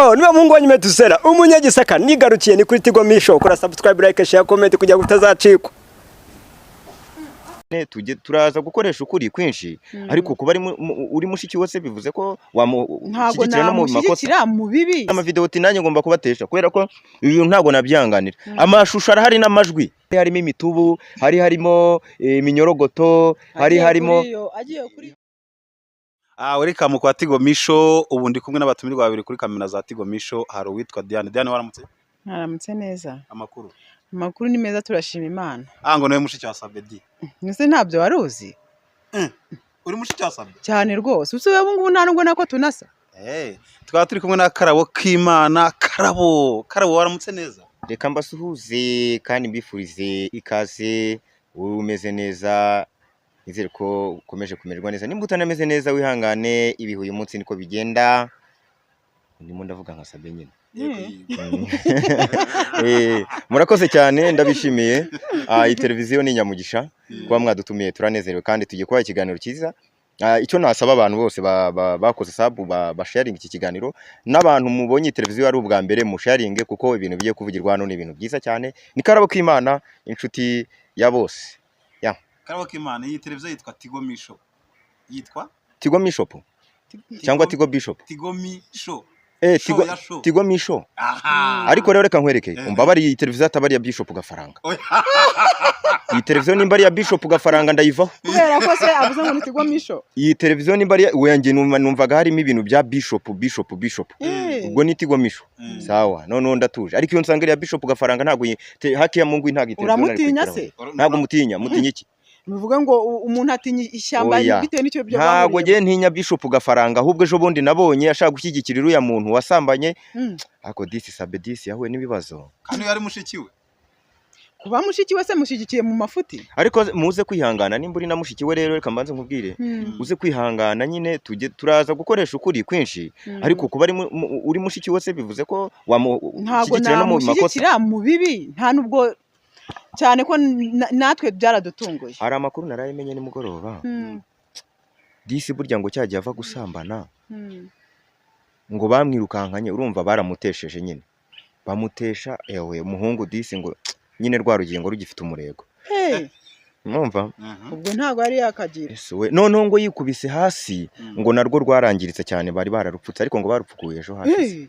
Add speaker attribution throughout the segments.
Speaker 1: Yo, niba mungu wanyu Metusela, umunyagisaka nigarukiye ni kuri Tigo Misho, kora subscribe, like, share, comment kugira ngo utazacikwa.
Speaker 2: Turaza gukoresha ukuri kwinshi ariko kuba uri mushiki wose bivuze ko
Speaker 3: wamushyigikira no mu makosa mu bibi.
Speaker 2: Ama video tinanye ngomba kubatesha kubera ko ibintu ntago nabyanganira. Amashusho arahari n'amajwi, harimo imitubu, harimo iminyorogoto, harimo
Speaker 4: welcome kwa Tigo Misho. Ubu ndi kumwe n'abatumirwa babiri kuri kamera za Tigo Misho. Hari uwitwa Diane. Diane, waramutse?
Speaker 3: Naramutse neza.
Speaker 4: Amakuru
Speaker 3: ni meza, turashima Imana.
Speaker 4: Ngo nawe mushiki wa Sabedi.
Speaker 3: Nise ntabyo waruzi?
Speaker 4: Uri mushiki wa Sabedi?
Speaker 3: Cyane rwose. Usubiye ubungu nta nubwo nako tunasa.
Speaker 4: Twaba turi kumwe na Karabo k'Imana. Karabo waramutse neza?
Speaker 2: Reka mbasuhuze kandi mbifurize ikaze. Umeze neza, nizere ko ukomeje kumererwa neza. Nimba utanameze neza wihangane, ibihe uyu munsi niko bigenda. Ndimo ndavuga nka Sabe nyine. Murakoze cyane, ndabishimiye. Iyi televiziyo ni Nyamugisha, kuba mwadutumiye turanezerewe kandi tugiye kuba ikiganiro cyiza. Icyo nasaba abantu bose bakoze sabu basharing iki kiganiro, n'abantu mubonye televiziyo ari ubwa mbere mu sharing, kuko ibintu bigiye kuvugirwa hano ni ibintu byiza cyane. Ni Karabo k'Imana, inshuti ya bose.
Speaker 4: Karabo k'Imana, iyi televiziyo yitwa Tigo Misho. Yitwa
Speaker 2: Tigo Misho cyangwa Tigo Bishop?
Speaker 4: Tigo Misho.
Speaker 2: Tigo Misho. Ariko rero reka nkwereke, umbabari iyi televiziyo atabari ya Bishop gafaranga. Iyi televiziyo nimba ari ya Bishop gafaranga ndayivaho.
Speaker 3: Kubera ko se avuze ngo ni Tigo Misho.
Speaker 2: Iyi televiziyo nimba ari wenge numvaga harimo ibintu bya Bishop. Ubwo ni Tigo Misho. Sawa, none ndatuje. Ariko iyo nsanga ari ya Bishop gafaranga ntago haki ya Mungu ntago televiziyo.
Speaker 3: Uramutinya se?
Speaker 2: Ntago mutinya iki?
Speaker 3: Bivuga ngo umuntu atinya ishyamba bitewe n'icyo byo
Speaker 2: bamuriye. Ntago je ntinya Bishop gafaranga, ahubwo ejo bundi nabonye ashaka gushyigikira uya muntu wasambanye. Ako disi Sabe disi yahuye n'ibibazo.
Speaker 4: Kandi yari mushiki we.
Speaker 3: Kuba mushiki we se mushigikiye mu mafuti.
Speaker 2: Ariko muze kwihangana, nimba uri na mushiki we rero reka mbanze nkubwire. Uze kwihangana nyine, turaza gukoresha ukuri kwinshi ariko kuba uri mushiki wese bivuze ko wamushyigikira no mu makosa
Speaker 3: mu bibi. Nta nubwo cyane ko natwe byaradutunguye.
Speaker 2: Hari amakuru narayimenye nimugoroba. Disi burya ngo cyagiye ava gusambana, ngo bamwirukankanye, urumva baramutesheje nyine. Bamutesha umuhungu disi ngo nyine rwa rugingo rugifite umurego. Mwumva?
Speaker 3: Ubwo ntago ari yakagira.
Speaker 2: Noneho ngo yikubise hasi ngo narwo rwarangiritse cyane, bari bararupfutse ariko ngo barupfukuye ejo hasi.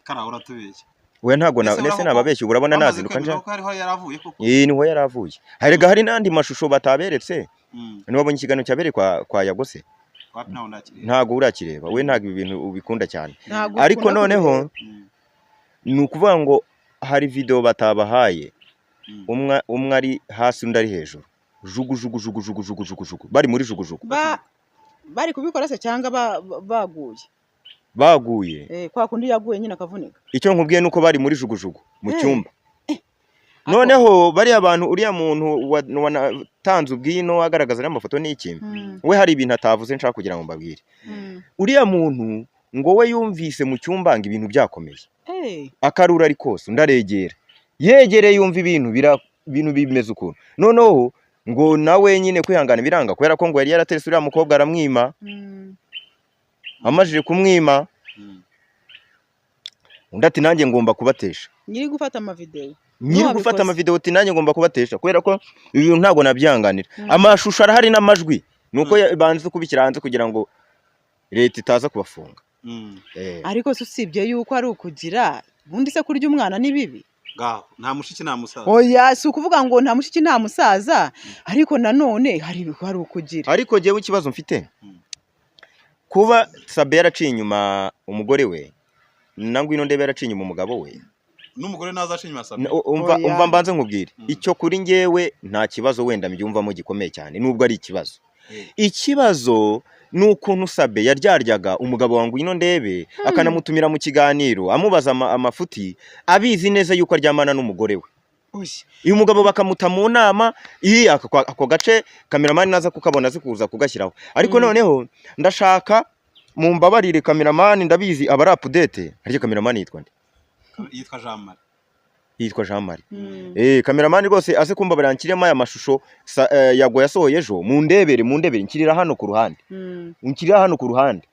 Speaker 4: Kara uratubeshya.
Speaker 2: We ntago nese nababeshye, urabona nazinduka nje. Niho yaravuye. Harega hari nandi mashusho bataberetse. Niba wabonye ikiganiro cyabere kwa Yagose. Ntago urakireba, we ntago ibintu ubikunda cyane. Ariko noneho ni ukuvuga ngo hari video batabahaye, umwe ari hasi undi ari hejuru, jugu bari muri jugu.
Speaker 3: Bari kubikora se cyangwa
Speaker 2: baguye
Speaker 3: kwa kundi yaguye nyine akavunika.
Speaker 2: Icyo nkubwiye nuko bari muri jugu mu cyumba. Noneho bari abantu, uriya muntu wanatanze ubwino agaragaza n'amafoto n'iki, we hari ibintu atavuze nshaka kugira ngo mbabwire. Uriya muntu ngo we yumvise mu cyumba ngo ibintu byakomeye. Akarura ari kose ndaregera, yegereye yumva ibintu bimeze ukuntu. Noneho ngo nawe nyine kwihangana biranga, kubera ko ngo yari yaraterese uriya mukobwa aramwima. Amajije kumwima, undi ati nanjye ngomba kubatesha.
Speaker 3: Nyiri gufata
Speaker 2: amavideo ati nanjye ngomba kubatesha kubera ko ibintu ntago nabyanganira. Amashusho arahari n'amajwi, nuko banze kubikira hanze kugira ngo leta itaza kubafunga.
Speaker 3: Ariko usibye yuko ari ukugira, ubundi se kurya umwana ni bibi.
Speaker 4: Nta mushiki nta musaza.
Speaker 3: Oya, si ukuvuga ngo nta mushiki nta musaza, ariko nanone hari ukugira.
Speaker 2: Ariko jewe ikibazo mfite, kuba Sabe yaraciye inyuma umugore we, nangwino ndebe yaraciye inyuma umugabo we,
Speaker 4: n'umugore nazaciye inyuma Sabe.
Speaker 2: Umva mbanze nkubwire, icyo kuri ngewe nta kibazo wenda mbyumvamo gikomeye cyane, nubwo ari ikibazo. Ikibazo nukuntu Sabe yaryaryaga umugabo wangu ino ndebe, akanamutumira mu kiganiro amubaza amafuti, abizi neza yuko aryamana n'umugore we. Uyu mugabo bakamuta mu nama, ako gace cameraman naza kukabona zikuza kugashyiraho. Ariko noneho ndashaka mu mbabarire cameraman, ndabizi aba update. Harya cameraman yitwa nde? Yitwa Jean Marie. Cameraman rwose aze kumbabarira nkirema aya mashusho yago yasohoye ejo, mu ndebere nkirira hano ku ruhande.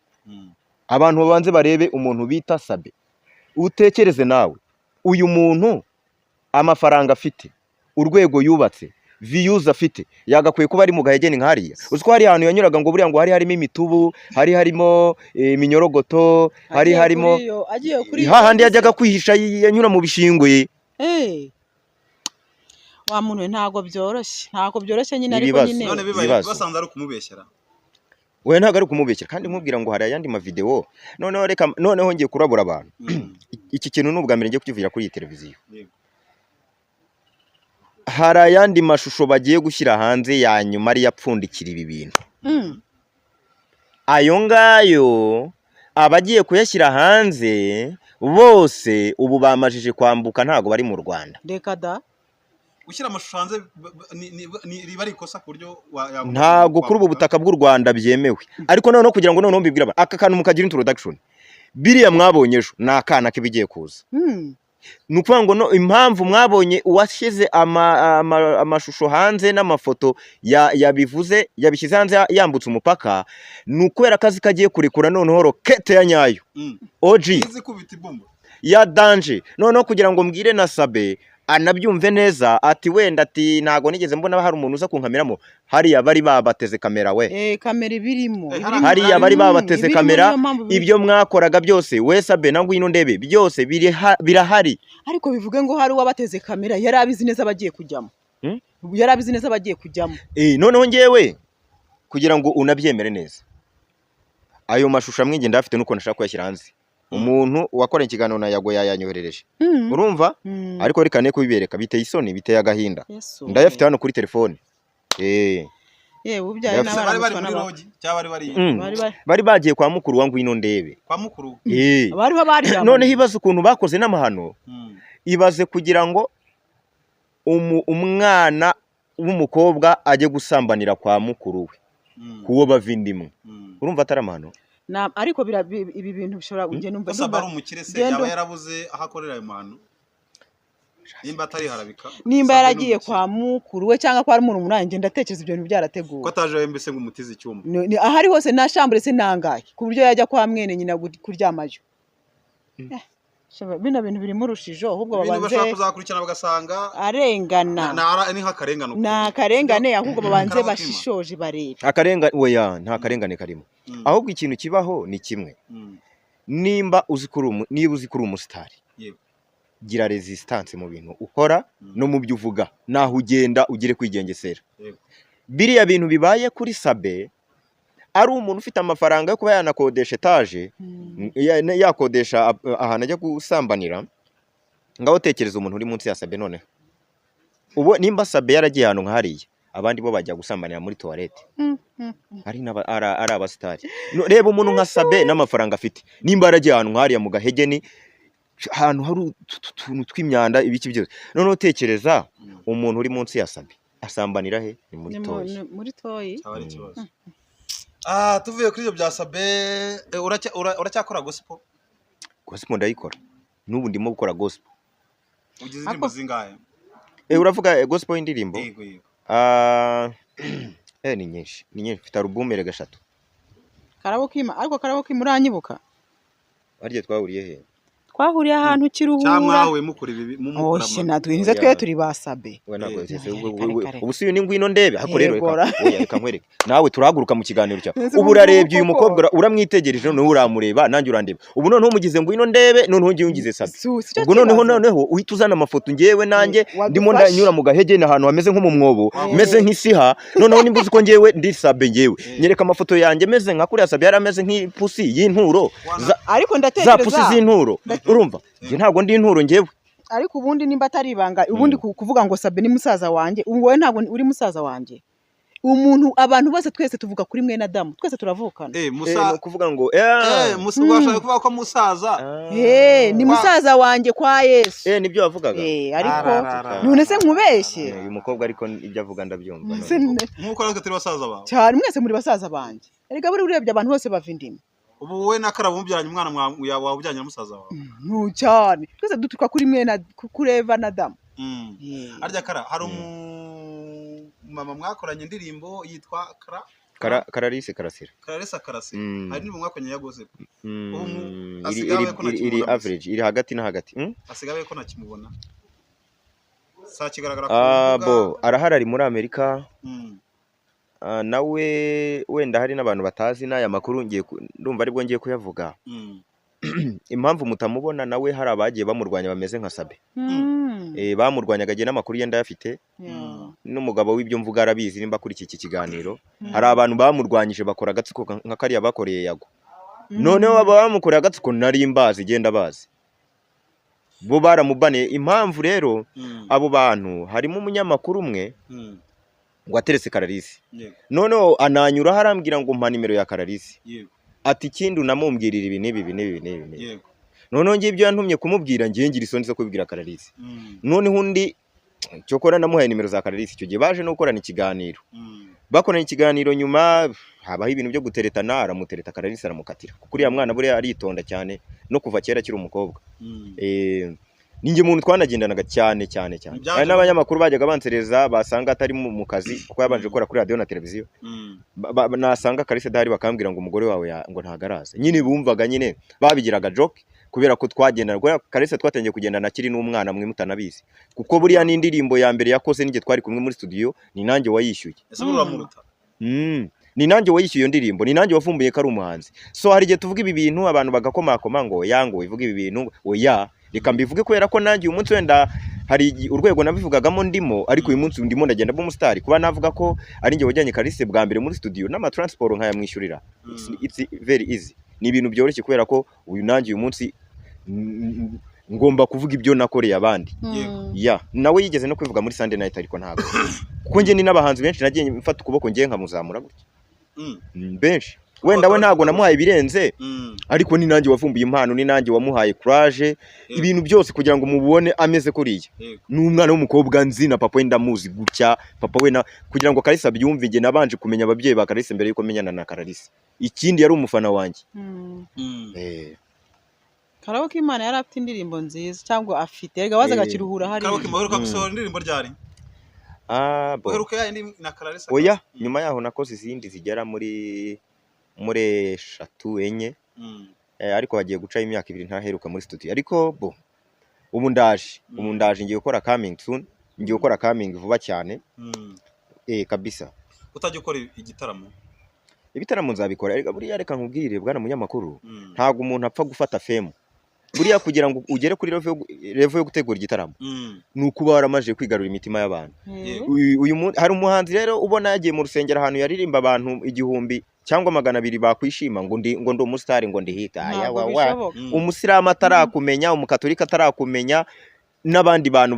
Speaker 2: Abantu babanze barebe umuntu bita Sabe. utekereze nawe uyu muntu amafaranga afite, urwego yubatse, views afite, yagakwiye kuba ari mu gahegeni nk'hariya. Uzi ko hari ahantu yanyuraga ngo buriya ngo hari harimo imitubu, hari harimo iminyorogoto, hari harimo hahandi yajyaga kwihisha yanyura mu bishingwe.
Speaker 3: Wa muntu ntago byoroshye nyine, ariko nyine
Speaker 4: none bibaye basanze ari kumubeshyera.
Speaker 2: We ntago ari kumubeshyera, kandi nkubwira ngo hari ayandi mavideo. Noneho ngiye kurabura abantu. Iki kintu n'ubwa mbere ngiye kukivugira kuri iyi televiziyo. Hari ayandi mashusho bagiye gushyira hanze ya nyuma ari yapfundikira ibi bintu. Ayo ngayo abagiye kuyashyira hanze bose ubu bamajije kwambuka, ntago bari mu Rwanda.
Speaker 3: Reka da
Speaker 4: Ushyira amashusho hanze riba ari ikosa ku buryo
Speaker 2: ntago kuri ubu butaka bw'u Rwanda byemewe. Ariko noneho kugira ngo noneho mbibwira aka kantu mukagira introduction, biriya mwabonye ejo ni akana kibigiye kuza. Nukuvuga ngo impamvu mwabonye uwashyize amashusho hanze n'amafoto yabivuze yabishyize hanze yambutse umupaka, nukubera akazi kagiye kurekura noneho rokete ya nyayo OG ya danger. Noneho kugira ngo mbwire na Sabe anabyumve neza, ati wenda ati ntago nigeze mbona hari umuntu uza kunkameramo. Hariya bari babateze kamera we,
Speaker 3: kamera ibirimo,
Speaker 2: hariya bari babateze kamera. Ibyo mwakoraga byose we Sabe na Ngwino Ndebe byose birahari.
Speaker 3: Ariko bivuge ngo hari uwabateze kamera yari abizi neza bagiye kujyamo. Yari abizi neza bagiye kujyamo.
Speaker 2: Noneho ngewe kugira ngo unabyemere neza, ayo mashusho amwe ndafite nuko nashaka kuyashyira hanze. Umuntu wakoranye ikiganiro na Yago yanyoherereje, urumva? Ariko reka ne kubibereka, biteye isoni, biteye agahinda. Ndayafite hano kuri telefone.
Speaker 3: Ubyaye
Speaker 4: bari muri rogi cyangwa
Speaker 2: bari bagiye kwa mukuru wa Ngwino Ndebe.
Speaker 4: Kwa mukuru
Speaker 3: bari
Speaker 2: none hibaze ukuntu bakoze n'amahano. Ibaze kugira ngo umwana w'umukobwa ajye gusambanira kwa mukuru we, kuwo bavindimwe. Urumva atari amahano?
Speaker 3: Ariko ibi bintu bishobora kugenda umva
Speaker 4: Sabe ari umukire se yaba yarabuze aho akorera ayo mahano. Nimba atari harabika,
Speaker 3: nimba yaragiye kwa mukuru we cyangwa kwa umuntu munange, ndatekereza ibyo bintu byarateguwe.
Speaker 4: Ko ataje mbese ngo umutize icyuma.
Speaker 3: Ahari hose na chambre se nangaye ku buryo yajya kwa mwene nyina kuryamayo. Bino bintu biri mu rushijo, ahubwo babanze
Speaker 4: bashaka kuzakurikirana bagasanga
Speaker 3: arengana.
Speaker 4: Ni nk'akarengane.
Speaker 3: Na karengane, ahubwo babanze bashishoje barebe.
Speaker 2: Akarengane oya, nta karengane karimo. Ahubwo ikintu kibaho ni kimwe. Nimba uzi kuri umusitari, gira resistance mu bintu ukora no mu byo uvuga, naho ugenda ugire kwigengesera. Biriya bintu bibaye kuri Sabe, ari umuntu ufite amafaranga yo kuba yanakodesha etaje, yakodesha ahantu ajya gusambanira, ngaho tekereza umuntu uri munsi ya Sabe. None ubu nimba Sabe yaragiye ahantu nk'hariya, abandi bo bajya gusambanira muri toilette, ari abasitari. Reba umuntu nka Sabe n'amafaranga afite, nimba yaragiye ahantu nk'hariya mu gahegeni, ahantu hari utuntu tw'imyanda ibiki byose. None utekereza umuntu uri munsi ya Sabe asambanira he? Ni muri toyi.
Speaker 4: Tuvuye kuri ibyo bya Sabe, uracyakora gospel?
Speaker 2: Gospel ndayikora. N'ubu ndimo gukora gospel.
Speaker 4: Ugize indirimbo zingahe?
Speaker 2: Uravuga gospel y'indirimbo?
Speaker 4: Yego.
Speaker 2: Ni nyinshi. Mfite album erega 3.
Speaker 3: Karabokima, ariko Karabokima uranyibuka?
Speaker 2: Ariye twahuriye he?
Speaker 3: Twahuriye ahantu kiruhura.
Speaker 4: Cyangwa we mukora ibi mumukora.
Speaker 3: Natwe nize twe turi basabe.
Speaker 2: We ntabwo ubu si ni Ngwino Ndebe. Hako rero reka nkwereke. Nawe turahaguruka mu kiganiro cya. Ubu urarebye uyu mukobwa uramwitegereje, none uramureba nanjye urandeba. Ubu noneho umugize Ngwino Ndebe, noneho ngiye ungize Sabe. Ubwo noneho uhita uzana amafoto ngewe nanjye ndimo ndanyura mu gahegeni ahantu hameze nko mu mwobo, meze nk'isiha. Noneho nimbuze ko ngewe ndi Sabe ngewe. Nyereka amafoto yanjye meze nka kuriya Sabe yarameze nk'ipusi y'inturo.
Speaker 3: Ariko ndatekereza
Speaker 2: za pusi z'inturo. Urumva? Nge ntabwo ndi inturo ngewe.
Speaker 3: Ariko ubundi nimba atari ibanga, ubundi kuvuga ngo Sabe ni musaza wanjye, wowe ntabwo uri musaza wanjye. Umuntu abantu bose twese tuvuga kuri mwene Adamu, twese turavukana.
Speaker 2: No kuvuga ngo
Speaker 4: musugashaka kuvuga ko musaza.
Speaker 3: Ni musaza wanjye kwa Yesu.
Speaker 2: Nibyo wavugaga.
Speaker 3: Ariko none se nkubeshye.
Speaker 2: Uyu mukobwa ariko ibyo avuga ndabyumva.
Speaker 4: Nkuko natwe turi basaza bawe.
Speaker 3: Cyane mwese muri basaza banjye. Erega buri urebye abantu bose bavindimwe.
Speaker 4: Ubu we na Karabo mubyaranye umwana wabujyanye na musaza wawe.
Speaker 3: Cyane. Twese dutuka kuri mwene kureva na Adamu.
Speaker 4: Arya Kara hari mama mwakoranye indirimbo yitwa
Speaker 2: Kararisi Karasira.
Speaker 4: Clarisse Karasira hari n'umwe mwakonye yagoze
Speaker 2: iri average iri hagati na hagati
Speaker 4: asigaye ko nakimubona sa kigaragara ko
Speaker 2: bo arahari ari muri Amerika nawe wenda hari n'abantu batazi n'aya makuru ndumva aribwo ngiye kuyavuga impamvu mutamubona nawe hari abagiye bamurwanya bameze nka Sabe bamurwanyaga agiye n'amakuru yenda yafite n'umugabo w'ibyo mvuga arabizi nimba kuri iki kiganiro hari abantu bamurwanyije bakora agatsiko nka kariya bakoreye Yago noneho bamukoreye agatsiko nari mbazi genda bazi bo baramubane impamvu rero abo bantu harimo umunyamakuru umwe ngo ateretse Kararisi noneho ananyura harambwira ngo mpa nimero ya Kararisi ati ikindi unamumbwirira ibi n'ibi noneho ngiye ibyo yantumye kumubwira ngiye ngira isoni zo kubibwira Kararisi noneho undi cyokora namuhaye nimero za Kararisi icyo gihe baje no gukorana ikiganiro bakoranye ikiganiro nyuma habaho ibintu byo guteretana aramutereta Kararisi aramukatira kuko uriya mwana buriya aritonda cyane no kuva kera akiri umukobwa ninjye umuntu twanagendanaga cyane hari n'abanyamakuru bajyaga bansereza basanga atari mu kazi kuko yabanje gukora kuri radio na televiziyo nasanga Kararisi adahari bakambwira ngo umugore wawe ngo ntagaraza nyine bumvaga nyine babigiraga joke kubera ko twagendana Kararisi twatangiye kugendana akiri n'umwana mwe mutanabizi kuko buriya n'indirimbo ya mbere yakoze n'inge twari kumwe muri studio ni nanjye wayishyuye ni nanjye wayishyuye iyo ndirimbo ni nanjye wavumbuye ko ari umuhanzi so hari igihe tuvuga ibi bintu abantu bagakomakoma ngo yango ivuga ibi bintu oya reka mbivuge kubera ko nanjye uyu munsi wenda hari urwego nabivugagamo ndimo ariko uyu munsi ndimo ndagenda b'umustar kuba navuga ko ari nge wajyanye Kararisi bwa mbere muri studio n'amatransport nkayamwishyurira it's very easy ni ibintu byoroshye kubera ko uyu nanjye uyu munsi ngomba kuvuga ibyo nakoreye abandi nawe yigeze no kwivuga muri Sunday night ariko ntabwo kuko nge ni n'abahanzi benshi nagiye mfata ukuboko ngiye nkamuzamura gutya benshi wenda we ntabwo namuhaye birenze ariko ni nanjye wavumbuye impano ni nanjye wamuhaye courage ibintu byose kugira ngo mubone ameze kuriya n'umwana w'umukobwa nzi na papa we ndamuzi gutya papa we kugira ngo Kararisi abyumve nge nabanje kumenya ababyeyi ba Kararisi mbere yuko menyana na Kararisi ikindi yari umufana wanjye
Speaker 3: Karaoke Imana yari afite indirimbo nziza cyangwa afite erega wazaga kiruhura hari
Speaker 4: Karaoke maheruka gusohora indirimbo ryari Uheruka yandi na Kararisi
Speaker 2: oya nyuma yaho nakoze izindi zigera muri 3 4 ariko bagiye guca imyaka 2 ntaheruka muri studio ariko bo ubu ndaje ngiye gukora coming soon ngiye gukora coming vuba cyane kabisa
Speaker 4: utajya ukora igitaramo
Speaker 2: ibitaramo nzabikora ariko buriya reka nkubwire bwana munyamakuru ntago umuntu apfa gufata fame buriya kugira ngo ugere kuri level yo gutegura igitaramo nuko baramaje kwigarura imitima y'abantu uyu hari umuhanzi rero ubona yagiye mu rusengero ahantu yaririmba abantu 1000 cyangwa 200 bakwishima ngo ndi umustar ngo ndi hita umusiramu atarakumenya umukatolika atarakumenya n'abandi bantu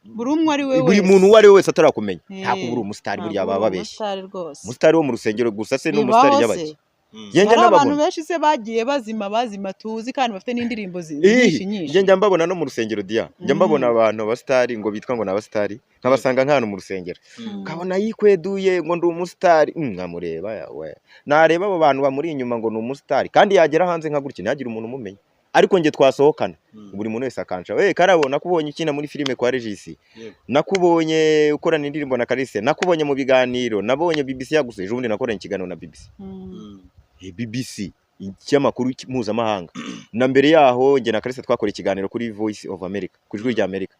Speaker 3: buri umwe ari we
Speaker 2: buri muntu wari wese atarakumenya ntabwo buri umustar buri yaba babeshye umustar wo mu rusengero gusa se n'umustar y'abaki
Speaker 3: Yenge n'abantu benshi se bagiye bazima tuzi kandi bafite n'indirimbo nyinshi
Speaker 2: njya mbabona no mu rusengero dia njya mbabona abantu abastari ngo bitwa ngo n'abastari nkabasanga nk'ahantu mu rusengero kabona yikweduye ngo ndi umustar nkamureba yawe nareba abo bantu bamuri inyuma ngo ni umustar kandi yagera hanze nka gutya ntagira umuntu umumenya ariko nge twasohokana buri muntu wese akansha Karabo nakubonye ukina muri filime kwa Regis nakubonye ukorana indirimbo na Kararisi nakubonye mu biganiro nabonye BBC yaguse ejo bundi nakoranye ikiganiro na BBC BBC ikinyamakuru mpuzamahanga na mbere yaho nge na Kararisi twakora ikiganiro kuri Voice of America ku ijwi rya Amerika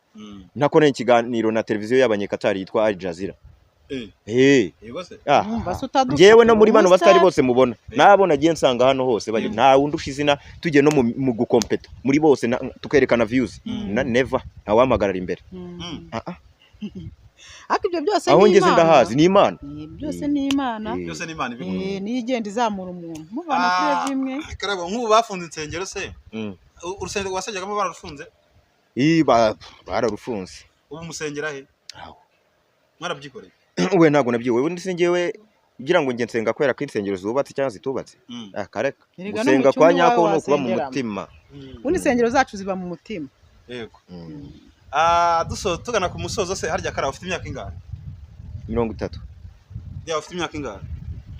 Speaker 2: nakoranye ikiganiro na televiziyo y'abanyekatari yitwa Al Jazeera ngewe no muri bano bastari bose mubona nabona giye nsanga hano hose bari nta wundi ushizina tujye no mu gukompeta muri bose tukerekana views never ntawamagarara imbere
Speaker 3: Ariko ibyo byose
Speaker 2: aho ngeze ndahazi ni Imana
Speaker 3: byose ni Imana ni igenda izamura umuntu muvana kuri bimwe
Speaker 4: Karabo nk'ubu bafunze insengero se urusengero wasajyagamo bararufunze
Speaker 2: bararufunze
Speaker 4: ubu musengera he mwarabyikoreye
Speaker 2: we ntago nabyiwe undi singewe kugira ngo nge nsenga kwera ko insengero zubatse cyangwa zitubatse kareka gusenga kwa nyako no kuba mu mutima
Speaker 3: undi insengero zacu ziba mu mutima
Speaker 4: yego tugana ku musozo se harya Karabo ufite imyaka ingahe
Speaker 2: 30
Speaker 4: ya ufite imyaka ingahe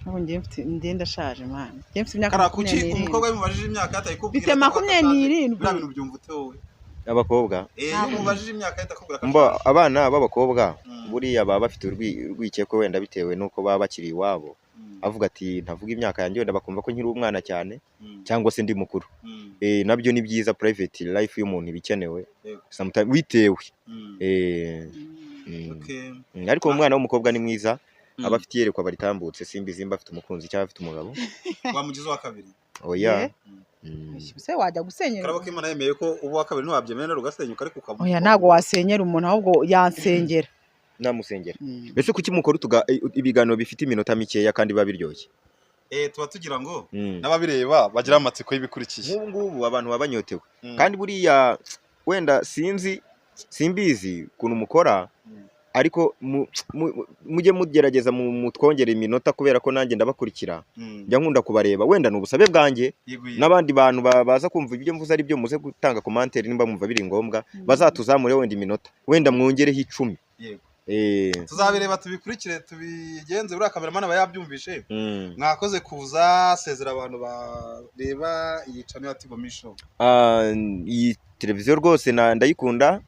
Speaker 3: abo ngiye mfite ndenda shaje man ngiye mfite imyaka
Speaker 4: Karabo kuki umukobwa yimubajije imyaka atayikubwira
Speaker 3: mfite 27
Speaker 4: bya bintu byumva ute wowe
Speaker 2: abakobwa
Speaker 4: yimubajije imyaka atakubwira
Speaker 2: mba abana b'abakobwa buriya baba bafite urwikeko wenda bitewe nuko baba bakiri iwabo avuga ati ntavuga imyaka yanjye wenda bakumva ko nkiri umwana cyane cyangwa se ndi mukuru. Nabyo ni byiza, private life y'umuntu ibikenewe sometimes bitewe. Ariko umwana w'umukobwa ni mwiza, aba afite iyerekwa baritambutse, simba afite umukunzi cyangwa afite umugabo.
Speaker 4: Wamugize wa kabiri?
Speaker 2: Oya.
Speaker 3: Se wajya gusenyera.
Speaker 4: Karabo Imana yemeye ko ubu wa kabiri ntiwabyemera ugasenyuka ariko ukamuha.
Speaker 3: Oya ntago wasenyera umuntu ahubwo yansengera.
Speaker 2: Namusengera. Mbese kuki mukora ibiganiro bifite iminota mikeya kandi babiryoshye?
Speaker 4: Tuba tugira ngo n'ababireba bagira amatsiko y'ibikurikiye.
Speaker 2: Ngubu abantu babanyotewe. Kandi buriya wenda simbizi kuntu mukora, ariko mujye mugerageza mutwongera iminota kubera ko nanjye ndabakurikira. Njya nkunda kubareba, wenda n'ubusabe bwanjye n'abandi bantu baza kumva ibyo mvuze ari byo muze gutanga commentaire nimba mumva biri ngombwa, bazatuzamure wenda iminota, wenda mwongereho 10.
Speaker 4: Tuzabireba tubikurikire tubigenze, buriya cameraman aba yabyumvishe. Mwakoze kuza, sezera abantu bareba iyi channel ya Tigo Misho.
Speaker 2: Iyi televiziyo rwose ndayikunda.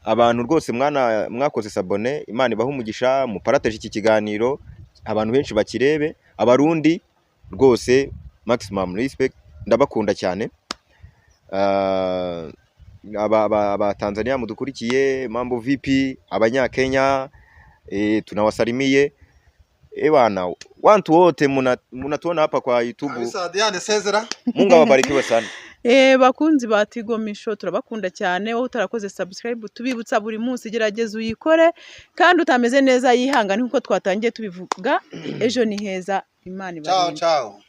Speaker 2: Abantu rwose mwakoze sabone, Imana ibaha umugisha, muparateje iki kiganiro, abantu benshi bakirebe. Abarundi rwose maximum respect, ndabakunda cyane. Aba Tanzania mudukurikiye, Mambo VP, Abanyakenya, tunawasalimiye. Bana, watu wote mnatuona hapa kwa YouTube.
Speaker 4: Kabisa Diane, sezera.
Speaker 2: Mungu awabarikiwe sana.
Speaker 3: Bakunzi ba Tigo Misho turabakunda cyane. Wowe utarakoze subscribe tubibutsa buri munsi gerageza uyikore, kandi utameze neza yihangane nkuko twatangiye tubivuga. Ejo ni heza, Imana ibarinde.
Speaker 4: Ciao ciao.